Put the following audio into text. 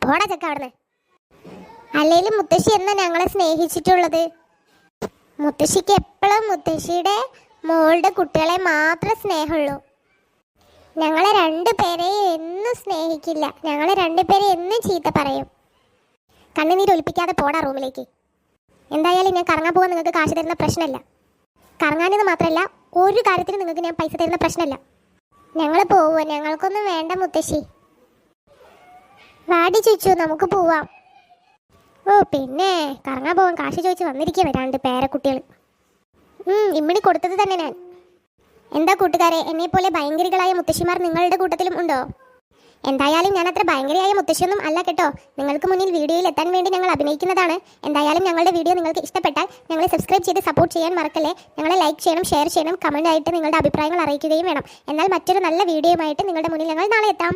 പോടാ ചക്ക അവിടുന്ന്. അല്ലേലും മുത്തശ്ശി എന്നാ ഞങ്ങളെ സ്നേഹിച്ചിട്ടുള്ളത്? മുത്തശ്ശിക്ക് എപ്പോഴും മുത്തശ്ശിയുടെ മോളുടെ കുട്ടികളെ മാത്രമേ സ്നേഹമുള്ളൂ. ഞങ്ങളെ രണ്ടുപേരെയും എന്നും സ്നേഹിക്കില്ല. ഞങ്ങളെ രണ്ടുപേരെയും എന്നും ചീത്ത പറയും. കണ്ണുനീര് ഒലിപ്പിക്കാതെ പോടാ റൂമിലേക്ക്. എന്തായാലും ഞാൻ കറങ്ങാൻ പോകാൻ നിങ്ങൾക്ക് കാശ് തരുന്ന പ്രശ്നമല്ല. കറങ്ങാനെന്ന് മാത്രമല്ല, ഒരു കാര്യത്തിനും നിങ്ങൾക്ക് ഞാൻ പൈസ തരുന്ന പ്രശ്നമല്ല. ഞങ്ങൾ പോവുക. ഞങ്ങൾക്കൊന്നും വേണ്ട മുത്തശ്ശി. വാടി ചോദിച്ചു, നമുക്ക് പോവാം. ഓ പിന്നെ കറങ്ങാൻ പോവാൻ കാശ് ചോദിച്ച് വന്നിരിക്കുക രണ്ട് പേരക്കുട്ടികൾ. ഇമ്മിണി കൊടുത്തത് തന്നെ ഞാൻ. എന്താ കൂട്ടുകാരെ, എന്നെപ്പോലെ ഭയങ്കരികളായ മുത്തശ്ശിമാർ നിങ്ങളുടെ കൂട്ടത്തിലും ഉണ്ടോ? എന്തായാലും ഞാൻ അത്ര ഭയങ്കരയായ മുത്തശ്ശിയൊന്നും അല്ല കേട്ടോ. നിങ്ങൾക്ക് മുന്നിൽ വീഡിയോയിൽ എത്താൻ വേണ്ടി ഞങ്ങൾ അഭിനയിക്കുന്നതാണ്. എന്തായാലും ഞങ്ങളുടെ വീഡിയോ നിങ്ങൾക്ക് ഇഷ്ടപ്പെട്ടാൽ ഞങ്ങളെ സബ്സ്ക്രൈബ് ചെയ്ത് സപ്പോർട്ട് ചെയ്യാൻ മറക്കല്ലേ. ഞങ്ങളെ ലൈക്ക് ചെയ്യണം, ഷെയർ ചെയ്യണം, കമൻ്റ് ആയിട്ട് നിങ്ങളുടെ അഭിപ്രായങ്ങൾ അറിയിക്കുകയും വേണം. എന്നാൽ മറ്റൊരു നല്ല വീഡിയോയുമായിട്ട് നിങ്ങളുടെ മുന്നിൽ ഞങ്ങൾ നാളെ എത്താം.